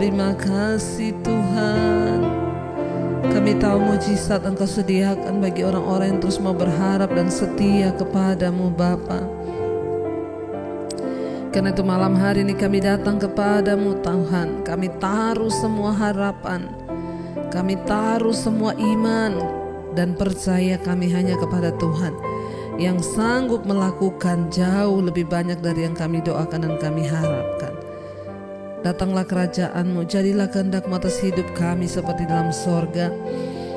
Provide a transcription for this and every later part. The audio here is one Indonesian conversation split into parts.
Terima kasih Tuhan. Kami tahu mujizat Engkau sediakan bagi orang-orang yang terus mau berharap dan setia kepadamu Bapa. Karena itu malam hari ini kami datang kepadamu Tuhan. Kami taruh semua harapan, kami taruh semua iman dan percaya kami hanya kepada Tuhan yang sanggup melakukan jauh lebih banyak dari yang kami doakan dan kami harapkan. Datanglah kerajaan-Mu, jadilah kehendak-Mu atas hidup kami seperti dalam sorga.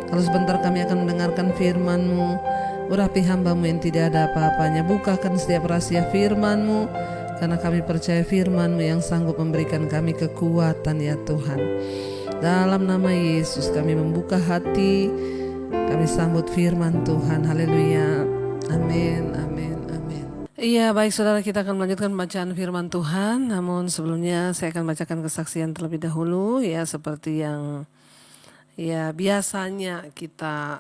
Kalau sebentar kami akan mendengarkan firman-Mu, urapi hamba-Mu yang tidak ada apa-apanya. Bukakan setiap rahasia firman-Mu, karena kami percaya firman-Mu yang sanggup memberikan kami kekuatan ya Tuhan. Dalam nama Yesus kami membuka hati, kami sambut firman Tuhan. Haleluya. Amin, amin, amin. Iya, baik saudara, kita akan melanjutkan bacaan firman Tuhan. Namun sebelumnya saya akan bacakan kesaksian terlebih dahulu ya, seperti yang ya biasanya kita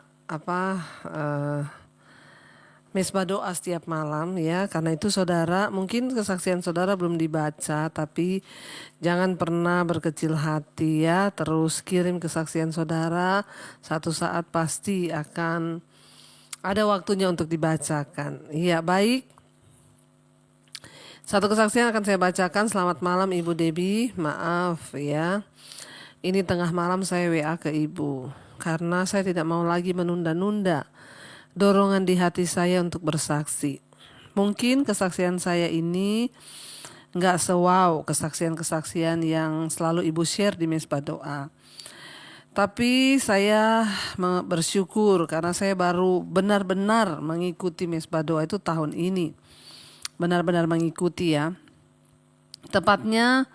mesbah doa setiap malam ya. Karena itu saudara, mungkin kesaksian saudara belum dibaca, tapi jangan pernah berkecil hati ya. Terus kirim kesaksian saudara, satu saat pasti akan ada waktunya untuk dibacakan. Iya, baik. Satu kesaksian akan saya bacakan. Selamat malam Ibu Debbie, maaf ya. Ini tengah malam saya WA ke Ibu karena saya tidak mau lagi menunda-nunda dorongan di hati saya untuk bersaksi. Mungkin kesaksian saya ini gak sewow kesaksian-kesaksian yang selalu Ibu share di mesbah doa. Tapi saya bersyukur karena saya baru benar-benar mengikuti mesbah doa itu tahun ini. Benar-benar mengikuti ya. Tepatnya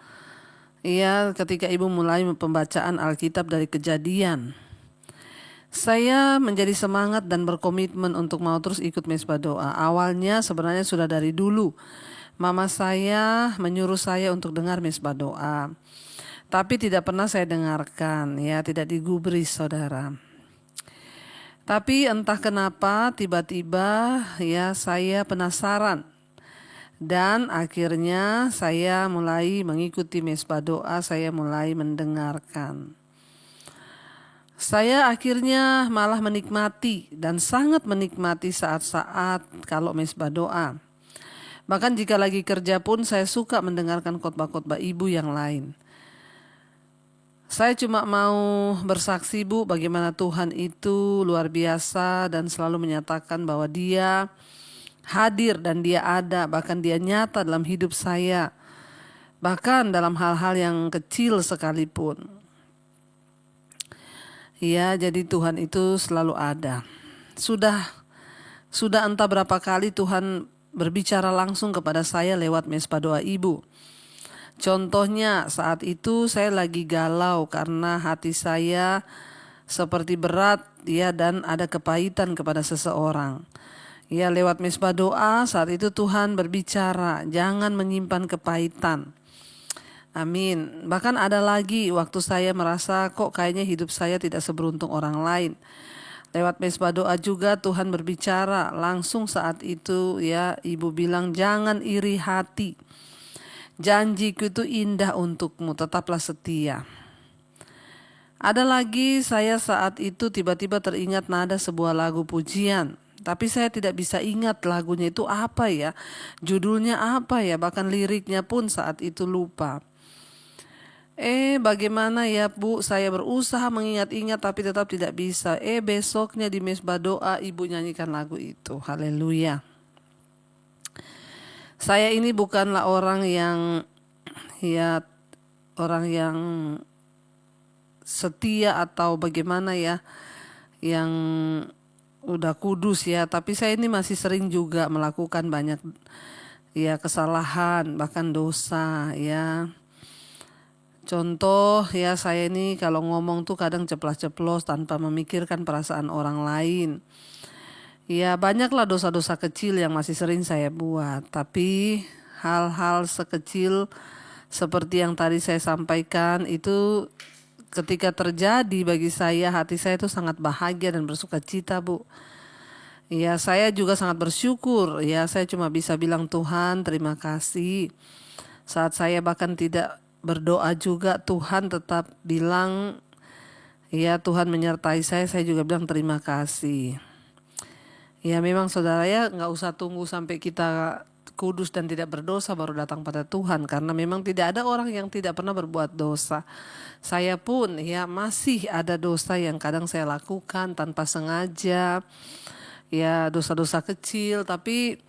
ya ketika Ibu mulai pembacaan Alkitab dari Kejadian. Saya menjadi semangat dan berkomitmen untuk mau terus ikut mesbah doa. Awalnya sebenarnya sudah dari dulu. Mama saya menyuruh saya untuk dengar mesbah doa. Tapi tidak pernah saya dengarkan, ya tidak digubris saudara. Tapi entah kenapa tiba-tiba ya saya penasaran. Dan akhirnya saya mulai mengikuti mesbah doa, saya mulai mendengarkan. Saya akhirnya malah menikmati dan sangat menikmati saat-saat kalau mesbah doa. Bahkan jika lagi kerja pun saya suka mendengarkan khotbah-khotbah ibu yang lain. Saya cuma mau bersaksi Bu, bagaimana Tuhan itu luar biasa dan selalu menyatakan bahwa Dia hadir dan Dia ada, bahkan Dia nyata dalam hidup saya. Bahkan dalam hal-hal yang kecil sekalipun. Ya, jadi Tuhan itu selalu ada. Sudah entah berapa kali Tuhan berbicara langsung kepada saya lewat mesbah doa Ibu. Contohnya saat itu saya lagi galau karena hati saya seperti berat ya dan ada kepahitan kepada seseorang. Ya, lewat mesbah doa saat itu Tuhan berbicara, jangan menyimpan kepahitan. Amin. Bahkan ada lagi waktu saya merasa kok kayaknya hidup saya tidak seberuntung orang lain. Lewat mesbah doa juga Tuhan berbicara langsung saat itu ya, Ibu bilang jangan iri hati. Janjiku itu indah untukmu, tetaplah setia. Ada lagi saya saat itu tiba-tiba teringat nada sebuah lagu pujian. Tapi saya tidak bisa ingat lagunya itu apa ya, judulnya apa ya, bahkan liriknya pun saat itu lupa. Bagaimana ya Bu, saya berusaha mengingat-ingat tapi tetap tidak bisa. Besoknya di mesbah doa Ibu nyanyikan lagu itu. Haleluya. Saya ini bukanlah orang yang setia atau bagaimana ya, yang udah kudus ya, tapi saya ini masih sering juga melakukan banyak ya kesalahan, bahkan dosa ya. Contoh ya, saya ini kalau ngomong tuh kadang ceplas-ceplos tanpa memikirkan perasaan orang lain. Ya banyaklah dosa-dosa kecil yang masih sering saya buat. Tapi hal-hal sekecil seperti yang tadi saya sampaikan itu ketika terjadi bagi saya, hati saya itu sangat bahagia dan bersuka cita Bu. Ya saya juga sangat bersyukur. Ya saya cuma bisa bilang Tuhan terima kasih. Saat saya bahkan tidak berdoa juga, Tuhan tetap bilang, ya Tuhan menyertai saya juga bilang terima kasih. Ya memang saudara ya nggak usah tunggu sampai kita kudus dan tidak berdosa baru datang pada Tuhan. Karena memang tidak ada orang yang tidak pernah berbuat dosa. Saya pun ya masih ada dosa yang kadang saya lakukan tanpa sengaja. Ya dosa-dosa kecil, tapi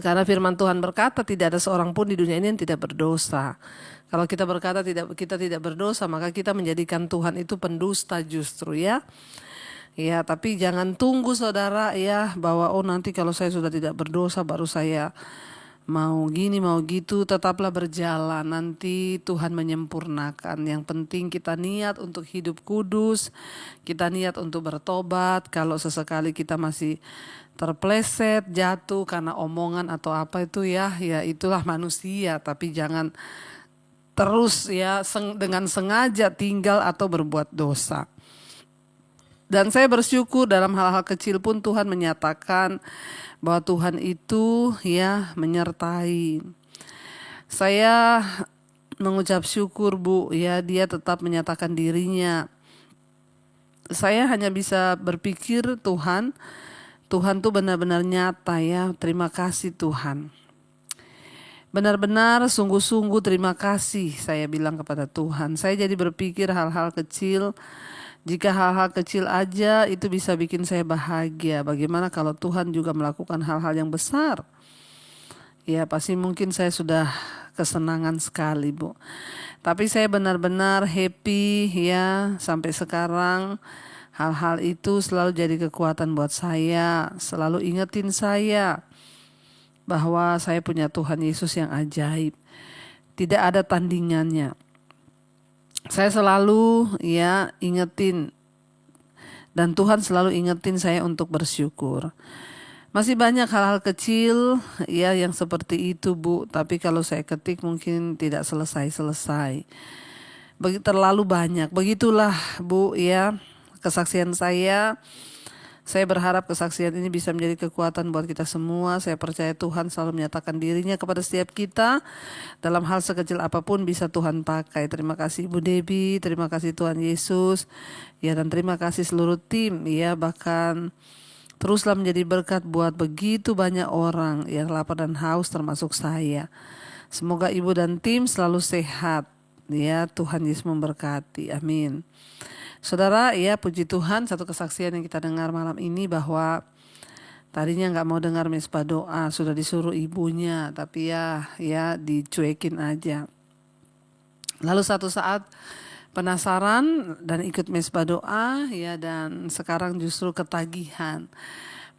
karena firman Tuhan berkata tidak ada seorang pun di dunia ini yang tidak berdosa. Kalau kita berkata kita tidak berdosa, maka kita menjadikan Tuhan itu pendusta justru ya. Ya, tapi jangan tunggu saudara ya bahwa nanti kalau saya sudah tidak berdosa baru saya mau gini mau gitu. Tetaplah berjalan, nanti Tuhan menyempurnakan. Yang penting kita niat untuk hidup kudus, kita niat untuk bertobat. Kalau sesekali kita masih terpleset, jatuh karena omongan atau apa itu ya itulah manusia. Tapi jangan terus ya dengan sengaja tinggal atau berbuat dosa. Dan saya bersyukur dalam hal-hal kecil pun Tuhan menyatakan bahwa Tuhan itu ya menyertai. Saya mengucap syukur Bu, ya Dia tetap menyatakan dirinya. Saya hanya bisa berpikir Tuhan tuh benar-benar nyata ya. Terima kasih Tuhan. Benar-benar sungguh-sungguh terima kasih saya bilang kepada Tuhan. Saya jadi berpikir hal-hal kecil. Jika hal-hal kecil aja itu bisa bikin saya bahagia, bagaimana kalau Tuhan juga melakukan hal-hal yang besar? Ya pasti mungkin saya sudah kesenangan sekali Bu. Tapi saya benar-benar happy ya sampai sekarang. Hal-hal itu selalu jadi kekuatan buat saya, selalu ingetin saya bahwa saya punya Tuhan Yesus yang ajaib. Tidak ada tandingannya. Saya selalu ya ingetin dan Tuhan selalu ingetin saya untuk bersyukur. Masih banyak hal-hal kecil ya yang seperti itu Bu, tapi kalau saya ketik mungkin tidak selesai-selesai. Terlalu banyak. Begitulah Bu ya kesaksian saya. Saya berharap kesaksian ini bisa menjadi kekuatan buat kita semua. Saya percaya Tuhan selalu menyatakan dirinya kepada setiap kita. Dalam hal sekecil apapun bisa Tuhan pakai. Terima kasih Ibu Debbie, terima kasih Tuhan Yesus. Ya dan terima kasih seluruh tim ya, bahkan teruslah menjadi berkat buat begitu banyak orang yang lapar dan haus termasuk saya. Semoga Ibu dan tim selalu sehat. Ya Tuhan Yesus memberkati. Amin. Saudara, ya puji Tuhan, satu kesaksian yang kita dengar malam ini bahwa tadinya nggak mau dengar mesbah doa, sudah disuruh ibunya, tapi ya dicuekin aja. Lalu satu saat penasaran dan ikut mesbah doa, ya dan sekarang justru ketagihan.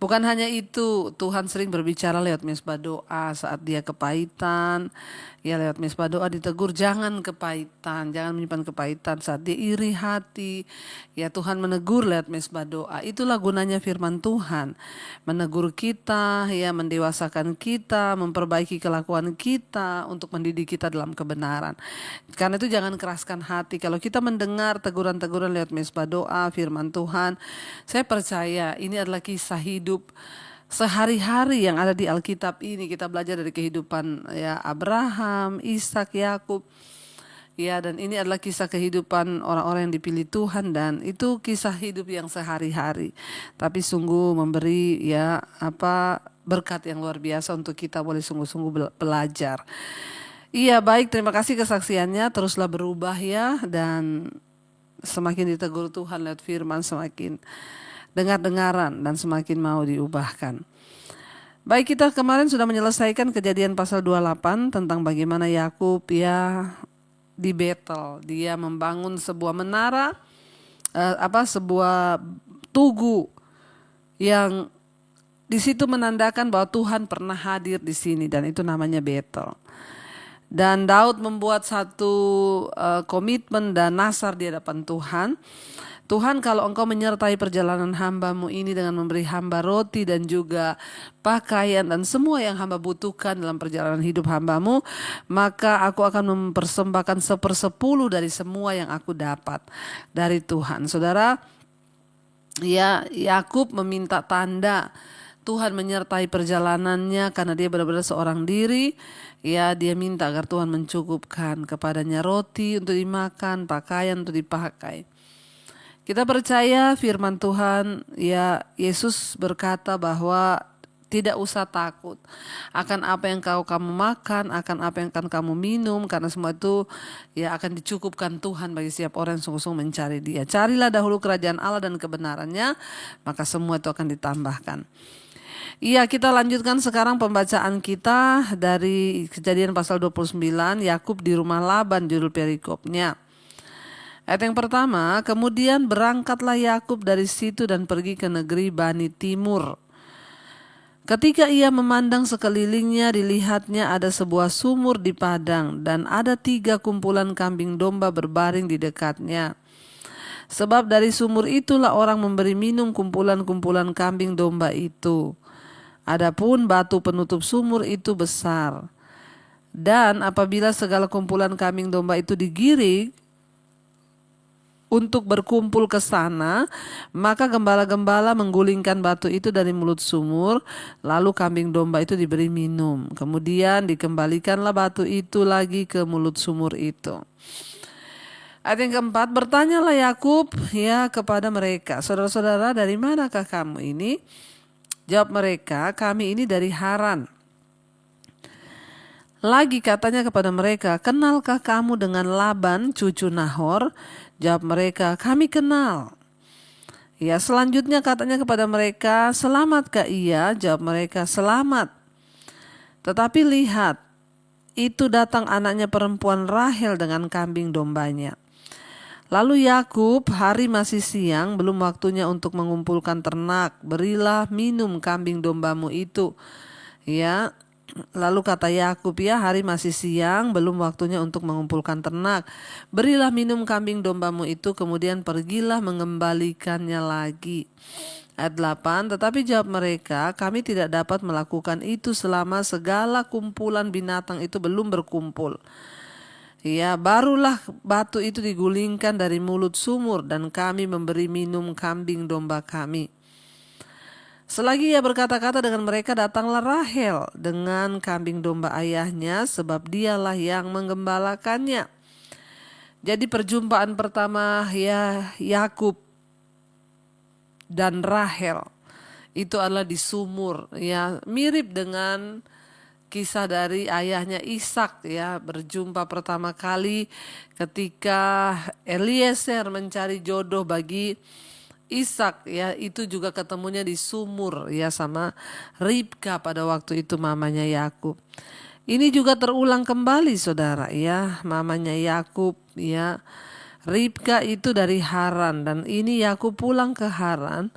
Bukan hanya itu, Tuhan sering berbicara lewat mesbah doa saat dia kepahitan. Ya lewat mesbah doa ditegur jangan kepahitan, jangan menyimpan kepahitan saat dia iri hati. Ya Tuhan menegur lewat mesbah doa. Itulah gunanya firman Tuhan. Menegur kita, ya mendewasakan kita, memperbaiki kelakuan kita untuk mendidik kita dalam kebenaran. Karena itu jangan keraskan hati. Kalau kita mendengar teguran-teguran lewat mesbah doa, firman Tuhan, saya percaya ini adalah kisah hidup sehari-hari yang ada di Alkitab ini. Kita belajar dari kehidupan ya Abraham, Ishak, Yakub. Ya dan ini adalah kisah kehidupan orang-orang yang dipilih Tuhan dan itu kisah hidup yang sehari-hari. Tapi sungguh memberi ya berkat yang luar biasa untuk kita boleh sungguh-sungguh belajar. Iya baik, terima kasih kesaksiannya, teruslah berubah ya dan semakin ditegur Tuhan lewat firman semakin dengar-dengaran dan semakin mau diubahkan. Baik, kita kemarin sudah menyelesaikan Kejadian pasal 28 tentang bagaimana Yakub ya di Betel, dia membangun sebuah menara, sebuah tugu yang di situ menandakan bahwa Tuhan pernah hadir di sini dan itu namanya Betel. Dan Daud membuat satu komitmen dan nazar di hadapan Tuhan. Tuhan, kalau Engkau menyertai perjalanan hamba-Mu ini dengan memberi hamba roti dan juga pakaian dan semua yang hamba butuhkan dalam perjalanan hidup hamba-Mu, maka aku akan mempersembahkan 1/10 dari semua yang aku dapat dari Tuhan. Saudara, ya Yakub meminta tanda Tuhan menyertai perjalanannya karena dia benar-benar seorang diri. Ya, dia minta agar Tuhan mencukupkan kepadanya roti untuk dimakan, pakaian untuk dipakai. Kita percaya firman Tuhan, ya Yesus berkata bahwa tidak usah takut akan apa yang kamu makan, akan apa yang akan kamu minum, karena semua itu ya akan dicukupkan Tuhan bagi setiap orang yang sungguh-sungguh mencari Dia. Carilah dahulu kerajaan Allah dan kebenarannya, maka semua itu akan ditambahkan. Iya, kita lanjutkan sekarang pembacaan kita dari Kejadian pasal 29, Yakub di rumah Laban judul perikopnya. Ayat yang pertama, kemudian berangkatlah Yakub dari situ dan pergi ke negeri Bani Timur. Ketika ia memandang sekelilingnya, dilihatnya ada sebuah sumur di padang dan ada 3 kumpulan kambing domba berbaring di dekatnya. Sebab dari sumur itulah orang memberi minum kumpulan-kumpulan kambing domba itu. Adapun batu penutup sumur itu besar. Dan apabila segala kumpulan kambing domba itu digiring untuk berkumpul ke sana, maka gembala-gembala menggulingkan batu itu dari mulut sumur, lalu kambing domba itu diberi minum. Kemudian dikembalikanlah batu itu lagi ke mulut sumur itu. Ayat yang keempat, bertanyalah Yakub ya kepada mereka, saudara-saudara, dari manakah kamu ini? Jawab mereka, kami ini dari Haran. Lagi katanya kepada mereka, kenalkah kamu dengan Laban cucu Nahor? Jawab mereka, kami kenal. Ya, selanjutnya katanya kepada mereka, selamatkah ia? Jawab mereka, selamat. Tetapi lihat, itu datang anaknya perempuan Rahel dengan kambing dombanya. Lalu Yakub, hari masih siang, belum waktunya untuk mengumpulkan ternak, berilah minum kambing dombamu itu. Ya, lalu kata Yakub, ya hari masih siang, belum waktunya untuk mengumpulkan ternak. Berilah minum kambing dombamu itu, kemudian pergilah mengembalikannya lagi. Ayat 8, tetapi jawab mereka, kami tidak dapat melakukan itu selama segala kumpulan binatang itu belum berkumpul. Ya, barulah batu itu digulingkan dari mulut sumur dan kami memberi minum kambing domba kami. Selagi ia berkata-kata dengan mereka, datanglah Rahel dengan kambing domba ayahnya, sebab dialah yang menggembalakannya. Jadi perjumpaan pertama ya Yakub dan Rahel itu adalah di sumur, ya mirip dengan kisah dari ayahnya Ishak, ya berjumpa pertama kali ketika Eliezer mencari jodoh bagi Ishak, ya itu juga ketemunya di sumur ya sama Ribka pada waktu itu mamanya Yakub. Ini juga terulang kembali saudara ya, mamanya Yakub ya Ribka itu dari Haran, dan ini Yakub pulang ke Haran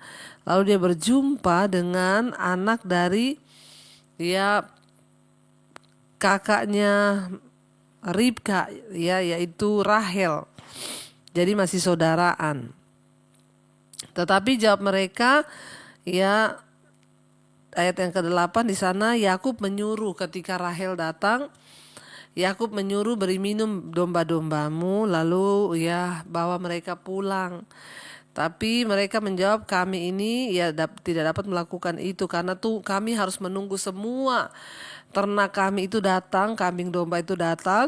lalu dia berjumpa dengan anak dari ya kakaknya Ribka ya, yaitu Rahel. Jadi masih saudaraan. Tetapi jawab mereka, ya ayat yang ke-8 di sana Yakub menyuruh ketika Rahel datang, Yakub menyuruh beri minum domba-dombamu lalu ya bawa mereka pulang. Tapi mereka menjawab, kami ini ya tidak dapat melakukan itu karena tuh kami harus menunggu semua ternak kami itu datang, kambing domba itu datang,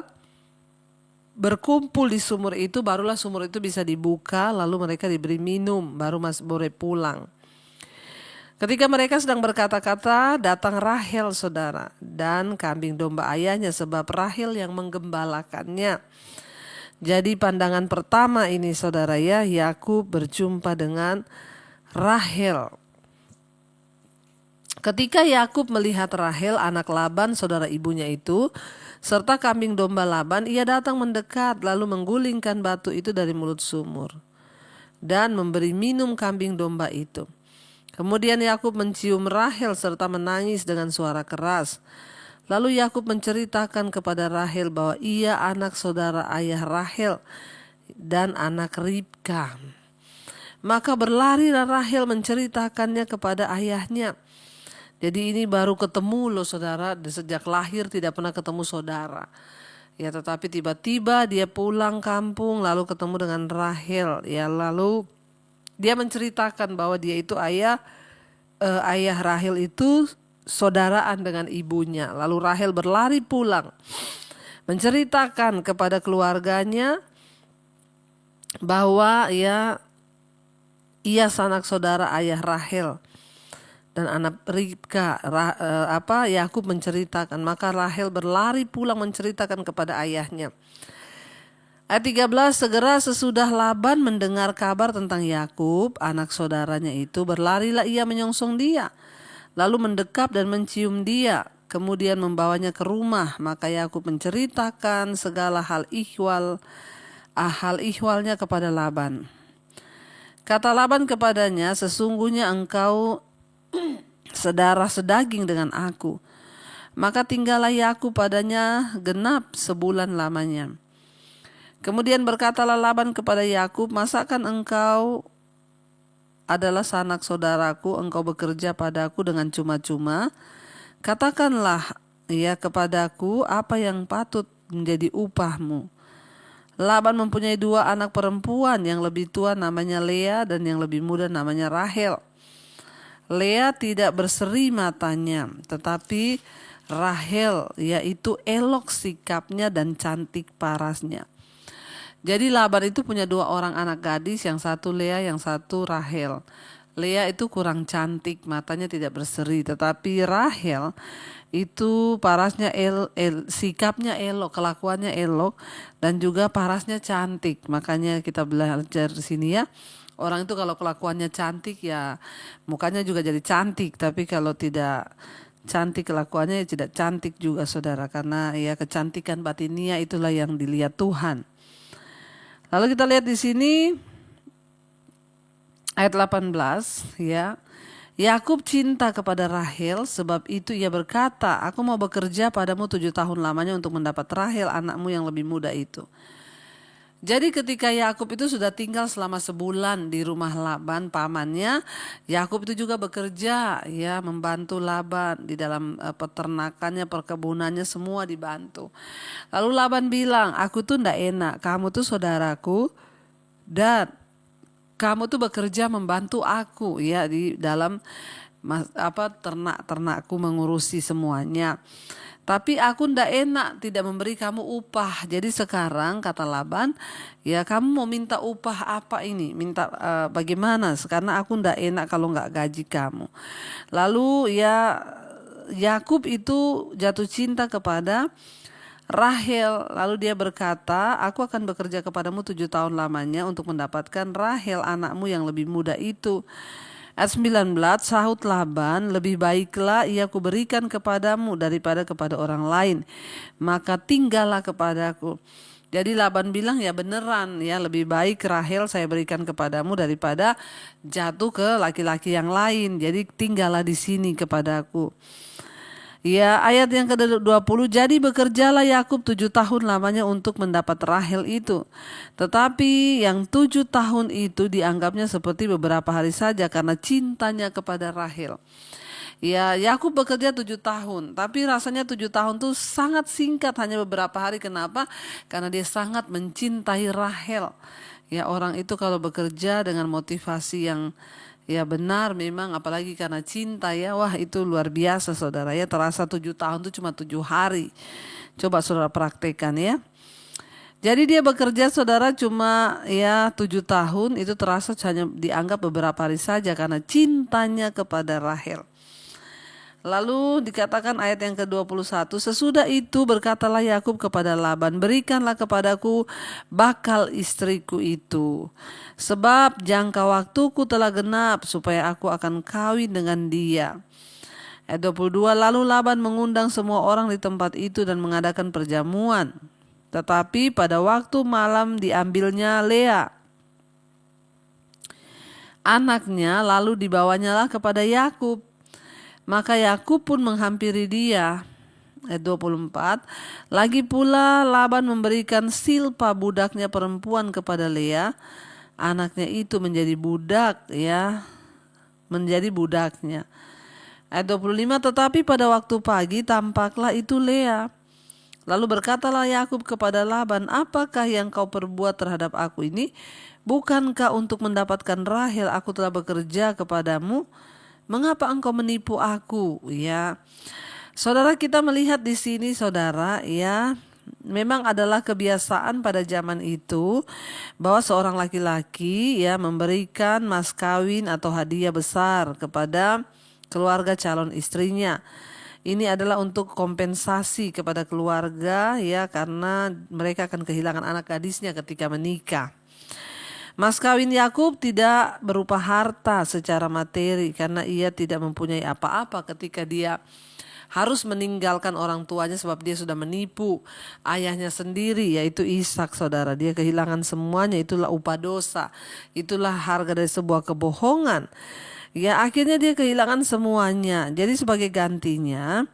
berkumpul di sumur itu, barulah sumur itu bisa dibuka, lalu mereka diberi minum, baru boleh pulang. Ketika mereka sedang berkata-kata, datang Rahel saudara, dan kambing domba ayahnya, sebab Rahel yang menggembalakannya. Jadi pandangan pertama ini saudara ya, Yakub berjumpa dengan Rahel. Ketika Yakub melihat Rahel anak Laban saudara ibunya itu, serta kambing domba Laban, ia datang mendekat lalu menggulingkan batu itu dari mulut sumur dan memberi minum kambing domba itu. Kemudian Yakub mencium Rahel serta menangis dengan suara keras. Lalu Yakub menceritakan kepada Rahel bahwa ia anak saudara ayah Rahel dan anak Ribka. Maka berlarilah Rahel menceritakannya kepada ayahnya. Jadi ini baru ketemu loh saudara, sejak lahir tidak pernah ketemu saudara. Ya tetapi tiba-tiba dia pulang kampung lalu ketemu dengan Rahel. Ya lalu dia menceritakan bahwa dia itu ayah ayah Rahel itu saudaraan dengan ibunya. Lalu Rahel berlari pulang, menceritakan kepada keluarganya bahwa ia sanak saudara ayah Rahel dan anak Ribka. Yakub menceritakan, maka Rahel berlari pulang menceritakan kepada ayahnya. Ayat 13, segera sesudah Laban mendengar kabar tentang Yakub, anak saudaranya itu, berlarilah ia menyongsong dia, lalu mendekap dan mencium dia, kemudian membawanya ke rumah. Maka Yakub menceritakan segala hal ihwalnya kepada Laban. Kata Laban kepadanya, sesungguhnya engkau sedarah sedaging dengan aku. Maka tinggallah Yakub padanya genap sebulan lamanya. Kemudian berkatalah Laban kepada Yakub, masakan engkau adalah sanak saudaraku, engkau bekerja padaku dengan cuma-cuma? Katakanlah kepadaku apa yang patut menjadi upahmu. Laban mempunyai 2 anak perempuan, yang lebih tua namanya Lea dan yang lebih muda namanya Rahel. Lea tidak berseri matanya, tetapi Rahel yaitu elok sikapnya dan cantik parasnya. Jadi Laban itu punya 2 orang anak gadis, yang satu Lea, yang satu Rahel. Lea itu kurang cantik, matanya tidak berseri, tetapi Rahel itu parasnya sikapnya elok, kelakuannya elok, dan juga parasnya cantik. Makanya kita belajar di sini orang itu kalau kelakuannya cantik mukanya juga jadi cantik, tapi kalau tidak cantik kelakuannya tidak cantik juga, saudara, karena kecantikan batinia itulah yang dilihat Tuhan. Lalu kita lihat di sini ayat 18 Yakub cinta kepada Rahel, sebab itu ia berkata, aku mau bekerja padamu 7 tahun lamanya untuk mendapat Rahel anakmu yang lebih muda itu. Jadi ketika Yakub itu sudah tinggal selama sebulan di rumah Laban pamannya, Yakub itu juga bekerja membantu Laban di dalam peternakannya, perkebunannya, semua dibantu. Lalu Laban bilang, aku tuh ndak enak, kamu tuh saudaraku dan kamu tuh bekerja membantu aku di dalam ternak-ternakku, mengurusi semuanya. Tapi aku ndak enak tidak memberi kamu upah. Jadi sekarang kata Laban, kamu mau minta upah apa ini? Minta bagaimana? Karena aku ndak enak kalau nggak gaji kamu. Lalu Yakub itu jatuh cinta kepada Rahel. Lalu dia berkata, aku akan bekerja kepadamu 7 tahun lamanya untuk mendapatkan Rahel anakmu yang lebih muda itu. Ayat 19, sahut Laban, lebih baiklah ia kuberikan kepadamu daripada kepada orang lain, maka tinggallah kepadaku. Jadi Laban bilang beneran lebih baik Rahel saya berikan kepadamu daripada jatuh ke laki-laki yang lain. Jadi tinggallah di sini kepadaku. Ayat yang ke-20, jadi bekerjalah Yakub 7 tahun lamanya untuk mendapat Rahel itu. Tetapi yang 7 tahun itu dianggapnya seperti beberapa hari saja karena cintanya kepada Rahel. Yakub bekerja 7 tahun, tapi rasanya 7 tahun itu sangat singkat, hanya beberapa hari. Kenapa? Karena dia sangat mencintai Rahel. Orang itu kalau bekerja dengan motivasi yang benar memang, apalagi karena cinta wah itu luar biasa, saudara. Terasa 7 tahun itu cuma 7 hari. Coba saudara praktekkan Jadi dia bekerja, saudara, cuma 7 tahun, itu terasa hanya dianggap beberapa hari saja karena cintanya kepada Rahel. Lalu dikatakan ayat yang ke-21, sesudah itu berkatalah Yakub kepada Laban, berikanlah kepadaku bakal istriku itu, sebab jangka waktuku telah genap supaya aku akan kawin dengan dia. Ayat 22, lalu Laban mengundang semua orang di tempat itu dan mengadakan perjamuan. Tetapi pada waktu malam diambilnya Lea, anaknya, lalu dibawanyalah kepada Yakub. Maka Yakub pun menghampiri dia. Ayat 24, lagi pula Laban memberikan Silpa budaknya perempuan kepada Lea, anaknya itu menjadi budak menjadi budaknya. Ayat 25, tetapi pada waktu pagi tampaklah itu Lea. Lalu berkatalah Yakub kepada Laban, apakah yang kau perbuat terhadap aku ini? Bukankah untuk mendapatkan Rahel aku telah bekerja kepadamu? Mengapa engkau menipu aku? Ya, saudara, kita melihat di sini, saudara, ya, memang adalah kebiasaan pada zaman itu bahwa seorang laki-laki ya memberikan mas kawin atau hadiah besar kepada keluarga calon istrinya. Ini adalah untuk kompensasi kepada keluarga ya, karena mereka akan kehilangan anak gadisnya ketika menikah. Mas kawin Yakub tidak berupa harta secara materi karena ia tidak mempunyai apa-apa ketika dia harus meninggalkan orang tuanya sebab dia sudah menipu ayahnya sendiri, yaitu Ishak, saudara. Dia kehilangan semuanya, itulah upah dosa, itulah harga dari sebuah kebohongan. Ya, akhirnya dia kehilangan semuanya. Jadi sebagai gantinya,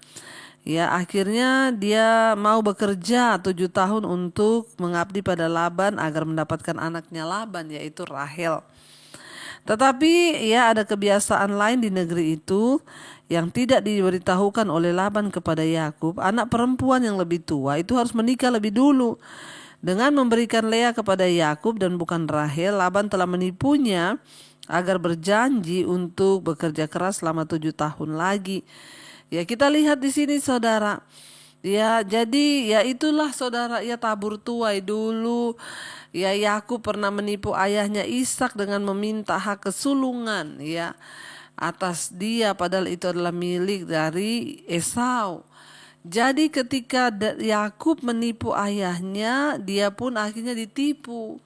ya, akhirnya dia mau bekerja 7 tahun untuk mengabdi pada Laban agar mendapatkan anaknya Laban, yaitu Rahel. Tetapi ya, ada kebiasaan lain di negeri itu yang tidak diberitahukan oleh Laban kepada Yakub. Anak perempuan yang lebih tua itu harus menikah lebih dulu. Dengan memberikan Lea kepada Yakub dan bukan Rahel, Laban telah menipunya agar berjanji untuk bekerja keras selama 7 tahun lagi. Ya, kita lihat di sini, saudara. Ya, jadi ya itulah, saudara, ya tabur tuai dulu. Ya, Yakub pernah menipu ayahnya Ishak dengan meminta hak kesulungan ya atas dia, padahal itu adalah milik dari Esau. Jadi ketika Yakub menipu ayahnya, dia pun akhirnya ditipu.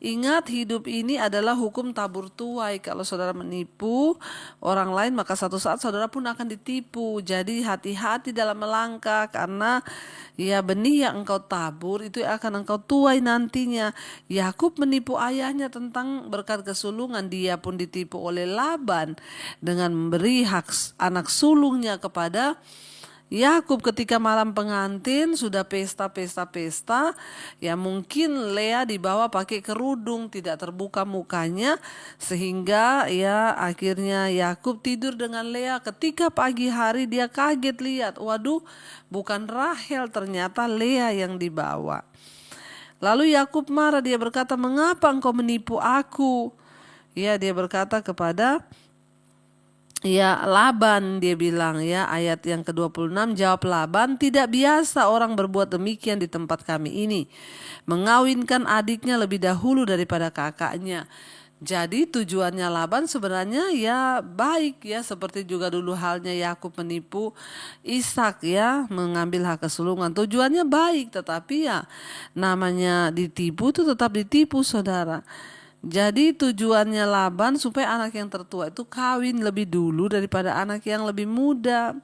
Ingat, hidup ini adalah hukum tabur tuai. Kalau saudara menipu orang lain, maka satu saat saudara pun akan ditipu. Jadi hati-hati dalam melangkah, karena ya benih yang engkau tabur itu akan engkau tuai nantinya. Yakub menipu ayahnya tentang berkat kesulungan, dia pun ditipu oleh Laban dengan memberi hak anak sulungnya kepada Yakub. Ketika malam pengantin sudah pesta, ya mungkin Lea dibawa pakai kerudung, tidak terbuka mukanya, sehingga ya akhirnya Yakub tidur dengan Lea. Ketika pagi hari dia kaget lihat, waduh, bukan Rahel, ternyata Lea yang dibawa. Lalu Yakub marah, dia berkata, mengapa engkau menipu aku? Ya, dia berkata kepada Laban, dia bilang ya, ayat yang ke-26, jawab Laban, tidak biasa orang berbuat demikian di tempat kami ini, mengawinkan adiknya lebih dahulu daripada kakaknya. Jadi tujuannya Laban sebenarnya ya baik ya, seperti juga dulu halnya Yakub menipu Ishak ya, mengambil hak kesulungan. Tujuannya baik, tetapi ya namanya ditipu itu tetap ditipu, saudara. Jadi tujuannya Laban supaya anak yang tertua itu kawin lebih dulu daripada anak yang lebih muda.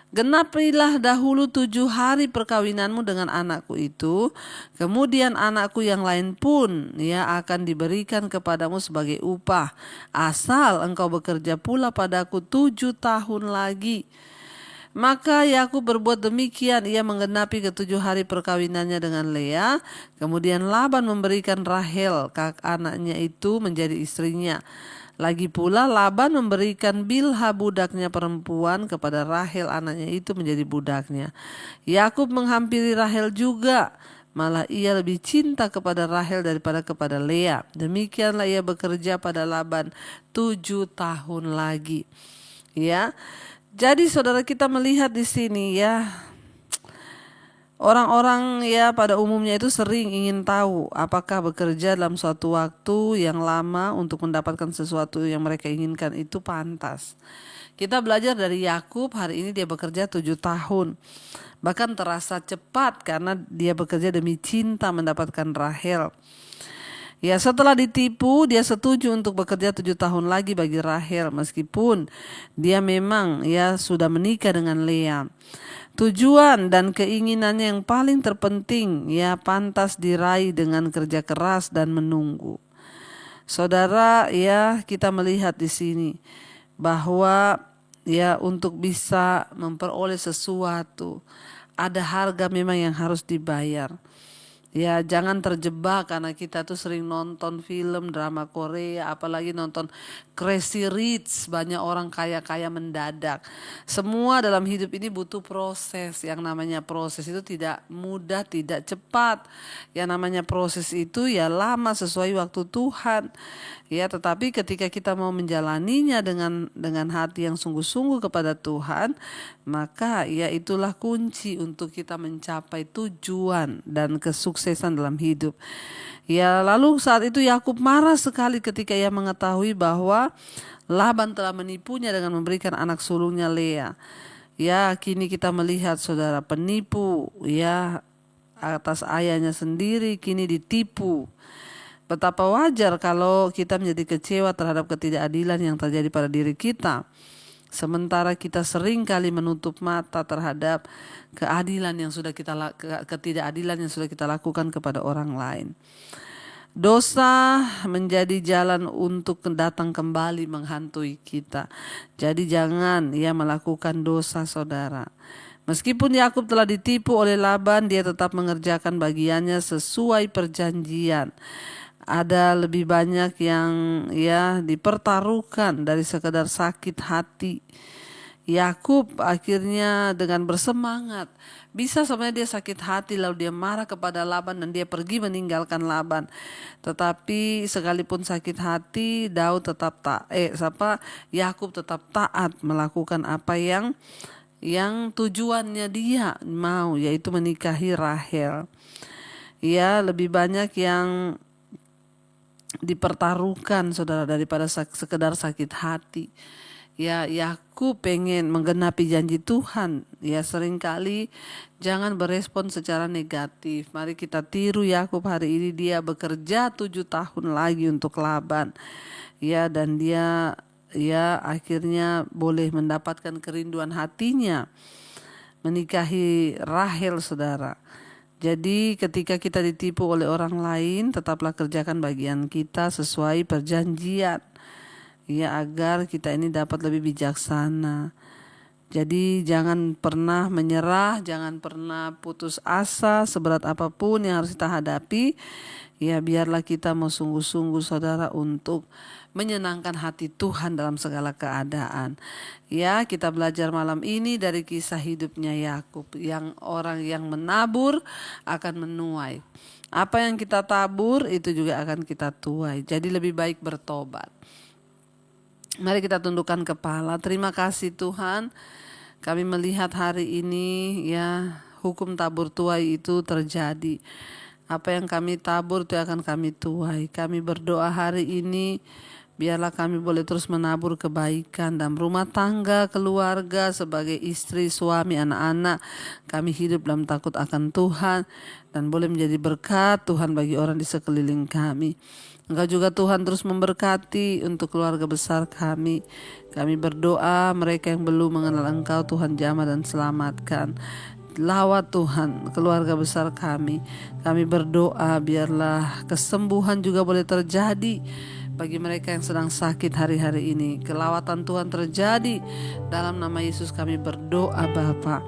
Genapilah dahulu 7 hari perkawinanmu dengan anakku itu, kemudian anakku yang lain pun ya akan diberikan kepadamu sebagai upah, asal engkau bekerja pula padaku 7 tahun lagi. Maka Yakub berbuat demikian, ia menggenapi ke-7 hari perkawinannya dengan Lea. Kemudian Laban memberikan Rahel, kakak anaknya itu, menjadi istrinya. Lagi pula Laban memberikan Bilha budaknya perempuan kepada Rahel, anaknya itu, menjadi budaknya. Yakub menghampiri Rahel juga, malah ia lebih cinta kepada Rahel daripada kepada Lea. Demikianlah ia bekerja pada Laban 7 tahun lagi. Ya. Jadi saudara, kita melihat di sini ya, orang-orang ya pada umumnya itu sering ingin tahu apakah bekerja dalam suatu waktu yang lama untuk mendapatkan sesuatu yang mereka inginkan itu pantas. Kita belajar dari Yakub, hari ini dia bekerja 7 tahun. Bahkan terasa cepat karena dia bekerja demi cinta mendapatkan Rahel. Ya, setelah ditipu, dia setuju untuk bekerja 7 tahun lagi bagi Rahel, meskipun dia memang ya sudah menikah dengan Lea. Tujuan dan keinginannya yang paling terpenting ya pantas diraih dengan kerja keras dan menunggu. Saudara, ya kita melihat di sini bahwa ya untuk bisa memperoleh sesuatu ada harga memang yang harus dibayar. Ya, jangan terjebak karena kita tuh sering nonton film drama Korea, apalagi nonton Crazy Rich, banyak orang kaya-kaya mendadak. Semua dalam hidup ini butuh proses. Yang namanya proses itu tidak mudah, tidak cepat. Yang namanya proses itu ya lama sesuai waktu Tuhan. Ya, tetapi ketika kita mau menjalaninya dengan hati yang sungguh-sungguh kepada Tuhan, maka ya itulah kunci untuk kita mencapai tujuan dan kesuksesan dalam hidup. Ya, lalu saat itu Yakub marah sekali ketika ia mengetahui bahwa Laban telah menipunya dengan memberikan anak sulungnya Lea. Ya, kini kita melihat saudara penipu ya atas ayahnya sendiri kini ditipu. Betapa wajar kalau kita menjadi kecewa terhadap ketidakadilan yang terjadi pada diri kita. Sementara kita sering kali menutup mata terhadap ketidakadilan yang sudah kita lakukan kepada orang lain. Dosa menjadi jalan untuk datang kembali menghantui kita. Jadi jangan melakukan dosa, saudara. Meskipun Yakub telah ditipu oleh Laban, dia tetap mengerjakan bagiannya sesuai perjanjian. Ada lebih banyak yang dipertaruhkan dari sekedar sakit hati. Yakub akhirnya dengan bersemangat, bisa sebenarnya dia sakit hati lalu dia marah kepada Laban dan dia pergi meninggalkan Laban. Tetapi sekalipun sakit hati, Yakub tetap taat melakukan apa yang tujuannya dia mau, yaitu menikahi Rahel. Ya, lebih banyak yang dipertaruhkan saudara daripada sekedar sakit hati. Ya, Yakub pengen menggenapi janji Tuhan. Ya, seringkali jangan berespon secara negatif. Mari kita tiru Yakub hari ini, dia bekerja 7 tahun lagi untuk Laban. Ya, dan dia akhirnya boleh mendapatkan kerinduan hatinya menikahi Rahel, saudara. Jadi ketika kita ditipu oleh orang lain, tetaplah kerjakan bagian kita sesuai perjanjian. Ya, agar kita ini dapat lebih bijaksana. Jadi jangan pernah menyerah, jangan pernah putus asa seberat apapun yang harus kita hadapi. Ya, biarlah kita mau sungguh-sungguh saudara untuk menyenangkan hati Tuhan dalam segala keadaan. Ya, kita belajar malam ini dari kisah hidupnya Yakub, yang orang yang menabur akan menuai. Apa yang kita tabur itu juga akan kita tuai. Jadi lebih baik bertobat. Mari kita tundukkan kepala. Terima kasih Tuhan. Kami melihat hari ini hukum tabur tuai itu terjadi. Apa yang kami tabur itu akan kami tuai. Kami berdoa hari ini, biarlah kami boleh terus menabur kebaikan dalam rumah tangga, keluarga, sebagai istri, suami, anak-anak. Kami hidup dalam takut akan Tuhan dan boleh menjadi berkat Tuhan bagi orang di sekeliling kami. Engkau juga Tuhan terus memberkati untuk keluarga besar kami. Kami berdoa mereka yang belum mengenal Engkau, Tuhan jamah dan selamatkan. Lawat Tuhan keluarga besar kami. Kami berdoa biarlah kesembuhan juga boleh terjadi bagi mereka yang sedang sakit hari-hari ini. Kelawatan Tuhan terjadi. Dalam nama Yesus kami berdoa Bapa.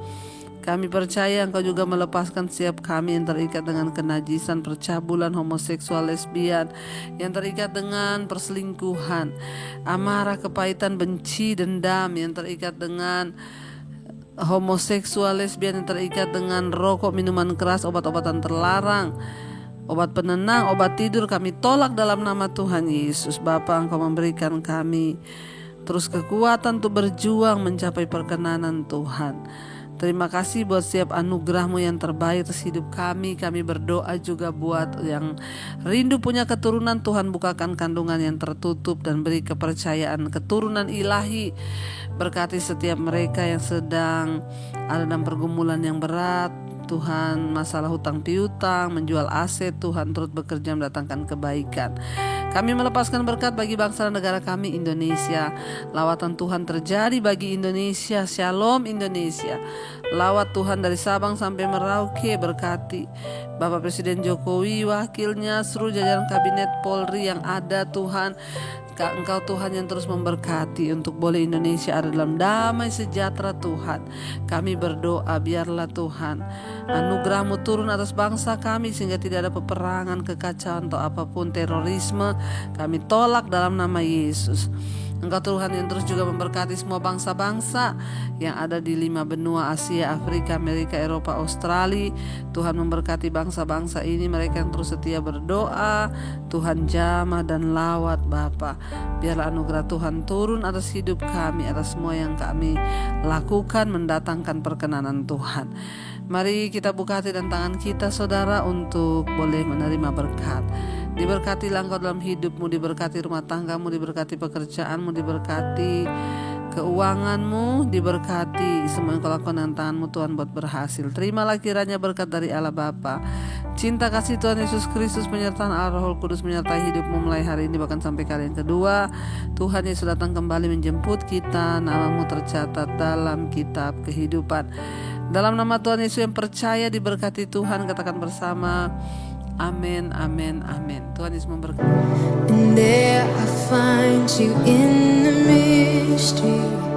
Kami percaya Engkau juga melepaskan setiap kami yang terikat dengan kenajisan, percabulan, homoseksual, lesbian, yang terikat dengan perselingkuhan, amarah, kepahitan, benci, dendam, yang terikat dengan homoseksual, lesbian, yang terikat dengan rokok, minuman keras, obat-obatan terlarang, obat penenang, obat tidur, kami tolak dalam nama Tuhan Yesus. Bapa, Engkau memberikan kami terus kekuatan untuk berjuang mencapai perkenanan Tuhan. Terima kasih buat setiap anugerah-Mu yang terbaik atas hidup kami. Kami berdoa juga buat yang rindu punya keturunan. Tuhan bukakan kandungan yang tertutup dan beri kepercayaan keturunan ilahi. Berkati setiap mereka yang sedang ada dalam pergumulan yang berat. Tuhan, masalah hutang piutang, menjual aset, Tuhan turut bekerja mendatangkan kebaikan. Kami melepaskan berkat bagi bangsa dan negara kami Indonesia. Lawatan Tuhan terjadi bagi Indonesia. Shalom Indonesia. Lawat Tuhan dari Sabang sampai Merauke. Berkati Bapak Presiden Jokowi, wakilnya, seluruh jajaran kabinet Polri yang ada Tuhan. Engkau Tuhan yang terus memberkati untuk boleh Indonesia ada dalam damai sejahtera Tuhan. Kami berdoa biarlah Tuhan Anugerah-Mu turun atas bangsa kami sehingga tidak ada peperangan, kekacauan atau apapun, terorisme. Kami tolak dalam nama Yesus. Engkau Tuhan yang terus juga memberkati semua bangsa-bangsa yang ada di 5 benua Asia, Afrika, Amerika, Eropa, Australia. Tuhan memberkati bangsa-bangsa ini, mereka yang terus setia berdoa. Tuhan jamah dan lawat Bapa. Biarlah anugerah Tuhan turun atas hidup kami, atas semua yang kami lakukan, mendatangkan perkenanan Tuhan. Mari kita buka hati dan tangan kita saudara untuk boleh menerima berkat. Diberkatilah engkau dalam hidupmu, diberkati rumah tanggamu, diberkati pekerjaanmu, diberkati keuanganmu, diberkati semua yang kau lakukan dengan tanganmu Tuhan buat berhasil. Terimalah kiranya berkat dari Allah Bapa, cinta kasih Tuhan Yesus Kristus, penyertaan Allah Roh Kudus menyertai hidupmu mulai hari ini bahkan sampai kali yang kedua. Tuhan Yesus datang kembali menjemput kita, namamu tercatat dalam kitab kehidupan. Dalam nama Tuhan Yesus yang percaya diberkati Tuhan, katakan bersama, amin, amin, amin. Tuhan Yesus memberkati. And there I find you in the mystery.